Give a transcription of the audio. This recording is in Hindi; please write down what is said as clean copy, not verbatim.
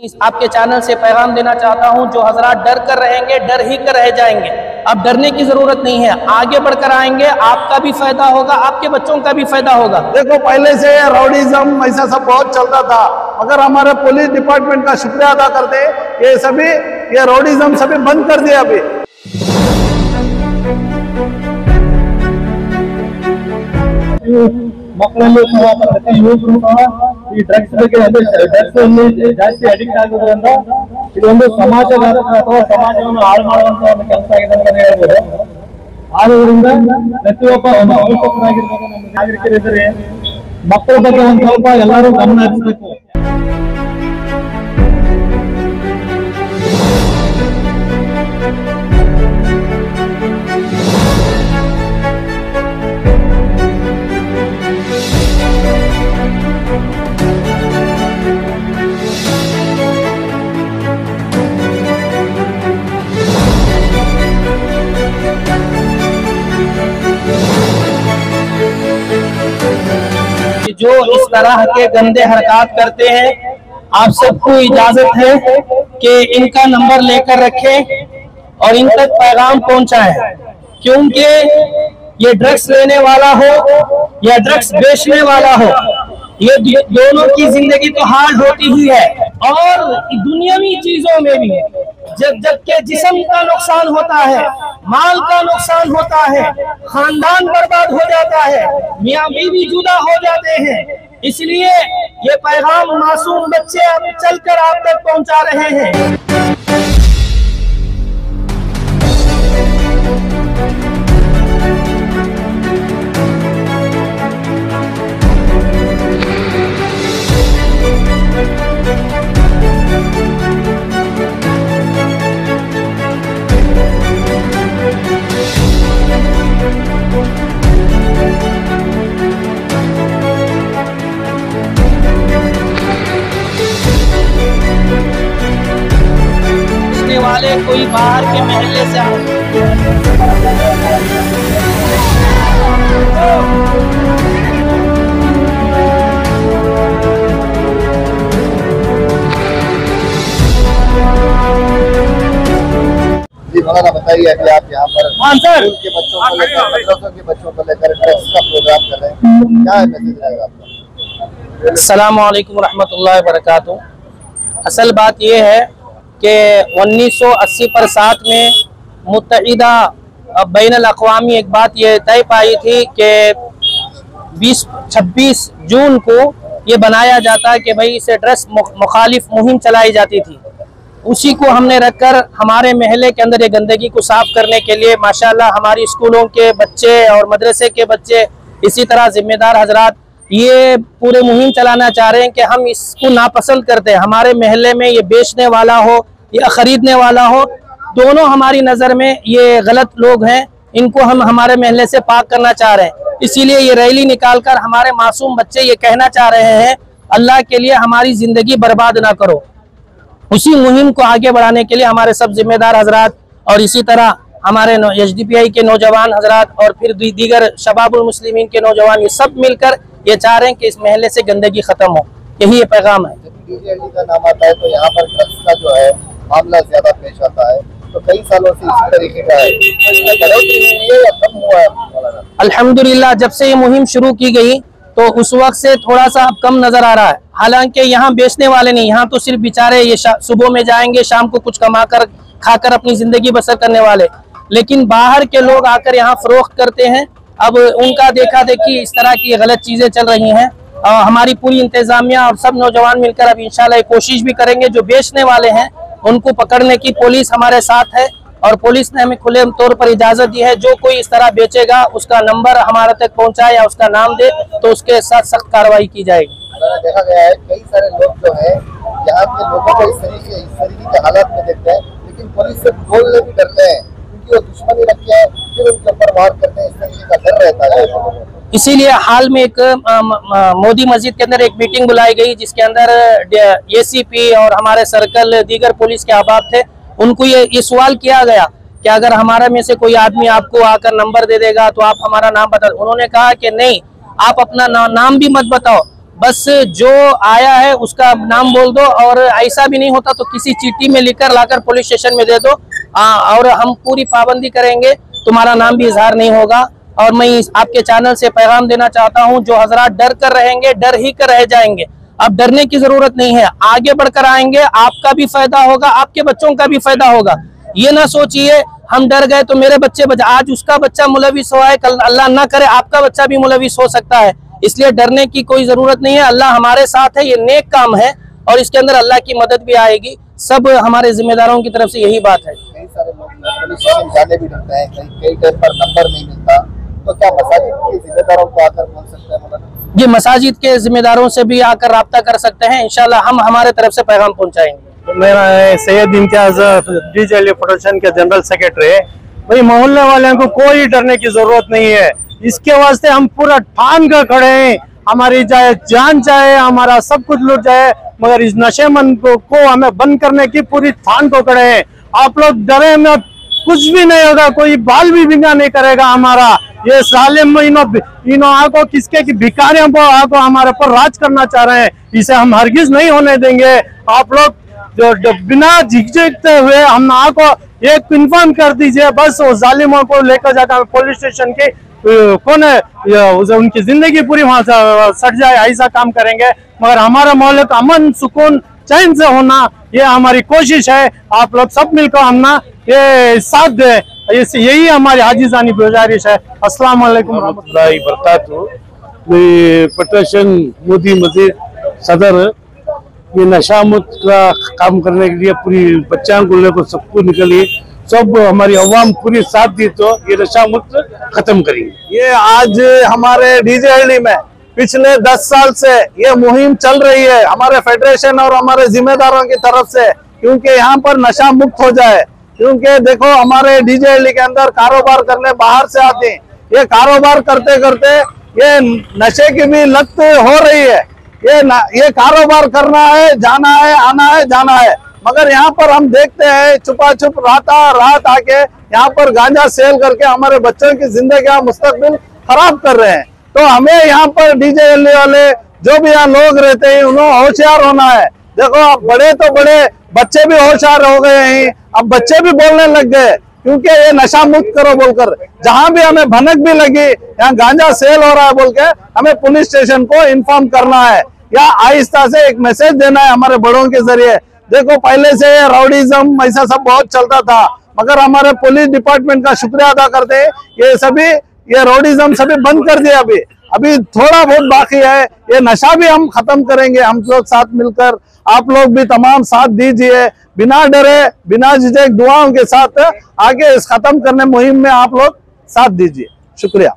आपके चैनल से पैगाम देना चाहता हूं, जो हजरात डर कर रहेंगे डर ही कर रह जाएंगे। अब डरने की जरूरत नहीं है, आगे बढ़कर आएंगे, आपका भी फायदा होगा, आपके बच्चों का भी फायदा होगा। देखो पहले से राउडीज्म ऐसा सब बहुत चलता था, मगर हमारे पुलिस डिपार्टमेंट का शुक्रिया अदा करते, ये राउडीज्म सभी बंद कर दिया अभी। ಮಕ್ಕಳಲ್ಲೂ ಸಹ ಪ್ರತಿ ಯುವಕರು ಸಹ ಈ ಡ್ರಗ್ಸ್ ಬಗ್ಗೆ ಡ್ರಗ್ಸ್ ಅಲ್ಲಿ ಜಾಸ್ತಿ ಅಡಿಕ್ಟ್ ಆಗೋದ್ರಿಂದ ಇದೊಂದು ಸಮಾಜಘಾತಕ ಅಥವಾ ಸಮಾಜವನ್ನು ಹಾಳು ಮಾಡುವಂತ ಒಂದು ಕೆಲಸ ಆಗಿದೆ ಅಂತ ಹೇಳ್ಬೋದು। ಆದ್ರಿಂದ ಪ್ರತಿಯೊಬ್ಬ ಅವಶ್ಯಕರಾಗಿರ್ಬೇಕು, ನಮ್ಮ ನಾಗರಿಕರಿದ್ದರೆ ಮಕ್ಕಳ ಬಗ್ಗೆ ಒಂದು ಸ್ವಲ್ಪ ಎಲ್ಲರೂ ಗಮನ ಹರಿಸಬೇಕು। जो इस तरह के गंदे हरकत करते हैं, आप सबको इजाजत है कि इनका नंबर लेकर रखें और इन तक पैगाम पहुंचाएं, क्योंकि ये ड्रग्स लेने वाला हो या ड्रग्स बेचने वाला हो, ये दोनों की जिंदगी तो हार्ड होती ही है और दुनियावी चीजों में भी। जबकि जिस्म का नुकसान होता है, माल का नुकसान होता है, खानदान बर्बाद हो जाता है, मियाँ बीवी जुदा हो जाते हैं। इसलिए ये पैगाम मासूम बच्चे अब चलकर आप तक पहुंचा रहे हैं। वाले कोई बाहर के महल्ले से जी मौलाना बताइए कि आप यहाँ पर स्कूल के बच्चों को लेकर, मदरसों के बच्चों को लेकर ड्रग्स का प्रोग्राम कर रहे हैं, क्या मैसेज रहेगा आपका? अस्सलामु अलैकुम रहमतुल्लाहि व बरकातुहू। असल बात यह है कि 1980 पर साथ में मुत्तहिदा बैनुल अक़वामी एक बात ये तय पाई थी कि 26 जून को ये बनाया जाता है कि भाई इसे ड्रग्स मुखालिफ मुहिम चलाई जाती थी। उसी को हमने रखकर हमारे महल्ले के अंदर ये गंदगी को साफ करने के लिए माशाल्लाह हमारी स्कूलों के बच्चे और मदरसे के बच्चे, इसी तरह जिम्मेदार हजरात ये पूरे मुहिम चलाना चाह रहे हैं कि हम इसको नापसंद करते हैं। हमारे महल्ले में ये बेचने वाला हो या खरीदने वाला हो, दोनों हमारी नज़र में ये गलत लोग हैं, इनको हम हमारे महल्ले से पाक करना चाह रहे हैं। इसीलिए ये रैली निकालकर हमारे मासूम बच्चे ये कहना चाह रहे हैं, अल्लाह के लिए हमारी ज़िंदगी बर्बाद ना करो। उसी मुहिम को आगे बढ़ाने के लिए हमारे सब जिम्मेदार हजरात और इसी तरह हमारे एचडीपीआई के नौजवान हजरात और फिर दीगर शबाबुल मुस्लिमीन के नौजवान, ये सब मिलकर ये चाह रहे हैं कि इस महल्ले से गंदगी खत्म हो। यही ये पैगाम है। जब डीजेएलडी का नाम आता है तो यहाँ पर ड्रग्स का जो है मामला ज्यादा पेश आता है, तो कई सालों से इसी तरीके का है, बढ़ोतरी हुई है या कम हुआ है? अल्हम्दुलिल्लाह जब से ये मुहिम शुरू की गई तो उस वक्त से थोड़ा सा अब कम नजर आ रहा है। हालांकि यहाँ बेचने वाले नहीं, यहाँ तो सिर्फ बेचारे ये सुबह में जाएंगे, शाम को कुछ कमाकर खाकर अपनी जिंदगी बसर करने वाले, लेकिन बाहर के लोग आकर यहाँ फरोख्त करते हैं। अब उनका देखा देखी इस तरह की गलत चीजें चल रही हैं। हमारी पूरी इंतजामिया और सब नौजवान मिलकर अब इंशाल्लाह कोशिश भी करेंगे, जो बेचने वाले हैं उनको पकड़ने की पुलिस हमारे साथ है और पुलिस ने हमें खुले तौर पर इजाजत दी है। जो कोई इस तरह बेचेगा उसका नंबर हमारे तक पहुंचाए या उसका नाम दे तो उसके साथ सख्त कार्रवाई की जाएगी। देखा गया है कई सारे लोग जो है यहाँ के लोगों को इस तरीके के हालात में देखते हैं, लेकिन पुलिस से बोलने भी डरते हैं क्योंकि वो दुश्मनी रखते हैं, फिर उनके ऊपर वार करते हैं, इस तरीके का डर रहता है। इसीलिए हाल में एक मोदी मस्जिद के अंदर एक मीटिंग बुलाई गई, जिसके अंदर एसीपी और हमारे सर्कल दीगर पुलिस के अहबाब थे। उनको ये सवाल किया गया कि अगर हमारा में से कोई आदमी आपको आकर नंबर दे देगा तो आप हमारा नाम बता। उन्होंने कहा कि नहीं, आप अपना नाम भी मत बताओ, बस जो आया है उसका नाम बोल दो, और ऐसा भी नहीं होता तो किसी चीटी में लिखकर लाकर पुलिस स्टेशन में दे दो, और हम पूरी पाबंदी करेंगे, तुम्हारा नाम भी इजहार नहीं होगा। और मैं आपके चैनल से पैगाम देना चाहता हूं, जो हजरात डर कर रहेंगे डर ही कर रह जाएंगे। अब डरने की जरूरत नहीं है, आगे बढ़कर आएंगे, आपका भी फायदा होगा, आपके बच्चों का भी फायदा होगा। ये ना सोचिए हम डर गए तो मेरे बच्चे आज उसका बच्चा मुलविस हुआ है, कल अल्लाह ना करे आपका बच्चा भी मुलविस हो सकता है। इसलिए डरने की कोई जरूरत नहीं है, अल्लाह हमारे साथ है, ये नेक काम है और इसके अंदर अल्लाह की मदद भी आएगी। सब हमारे जिम्मेदारों की तरफ से यही बात है। कई सारे लोग पुलिस स्टेशन जाने भी डरते हैं, कई टाइम पर नंबर नहीं मिलता, तो क्या मसाजिद के जिम्मेदारों को आकर बोल सकते हैं मौलाना? ये मसाजिद के जिम्मेदारों से भी आकर राब्ता कर सकते हैं, इंशाल्लाह हम हमारे तरफ से पैगाम पहुंचाएंगे। मेरा सैयद इम्तियाज डीजे प्रोडक्शन के जनरल सेक्रेटरी है। भाई मोहल्ले वाले को कोई डरने की जरूरत नहीं है, इसके वास्ते हम पूरा ठान कर खड़े हैं। हमारी चाहे जान चाहे हमारा सब कुछ लूट जाए, मगर इस नशेमंद को हमें बंद करने की पूरी ठान को खड़े हैं। आप लोग डरे मत, कुछ भी नहीं होगा, कोई बाल भी बिंगा नहीं करेगा हमारा। ये जालिम इनो आको किसके की भिखारियों को आको हमारे पर राज करना चाह रहे हैं, इसे हम हरगिज नहीं होने देंगे। आप लोग जो बिना झिझकते हुए हम आको एक इन्फॉर्म कर दीजिए, बस वो जालिमों को लेकर जाकर पुलिस स्टेशन के कौन है उनकी जिंदगी पूरी वहां से सट जाए, ऐसा काम करेंगे। मगर हमारा मोहल्ले का अमन सुकून चैन से होना ये हमारी कोशिश है। आप लोग सब मिलकर हम ना ये साथ दे, यही हमारी हाजिजानी गुजारिश है। अस्सलाम वालेकुम रहमतुल्लाहि बरकातहू। फेडरेशन मोदी मस्जिद सदर ये नशा मुक्त का काम करने के लिए पूरी बच्चों को लेकर सबको निकली, सब हमारी अवाम पूरी साथ दी तो ये नशा मुक्त खत्म करेंगे। ये आज हमारे डीजे में पिछले 10 साल से ये मुहिम चल रही है हमारे फेडरेशन और हमारे जिम्मेदारों की तरफ से, क्योंकि यहाँ पर नशा मुक्त हो जाए। क्योंकि देखो हमारे डीजे के अंदर कारोबार करने बाहर से आते हैं, ये कारोबार करते करते ये नशे की भी लत हो रही है। ये कारोबार करना है, जाना है, आना है, जाना है, मगर यहाँ पर हम देखते हैं छुपा छुप रात आके यहाँ पर गांजा सेल करके हमारे बच्चों की जिंदगी का मुस्तकबिल खराब कर रहे हैं। तो हमें यहाँ पर डीजे वाले जो भी यहाँ लोग रहते हैं उन्हें होशियार होना है। देखो अब बड़े तो बड़े, बच्चे भी होशियार हो गए हैं, अब बच्चे भी बोलने लग गए, क्योंकि ये नशा मुक्त करो बोलकर। जहां भी हमें भनक भी लगी यहाँ गांजा सेल हो रहा है बोल के हमें पुलिस स्टेशन को इन्फॉर्म करना है या आहिस्ता से एक मैसेज देना है हमारे बड़ों के जरिए। देखो पहले से राउडीज्म ऐसा सब बहुत चलता था, मगर हमारे पुलिस डिपार्टमेंट का शुक्रिया अदा करते हैं, ये राउडीज्म सभी बंद कर दिया। अभी थोड़ा बहुत बाकी है, ये नशा भी हम खत्म करेंगे हम लोग साथ मिलकर। आप लोग भी तमाम साथ दीजिए, बिना डरे बिना झिझक दुआओं के साथ आगे इस खत्म करने मुहिम में आप लोग साथ दीजिए। शुक्रिया।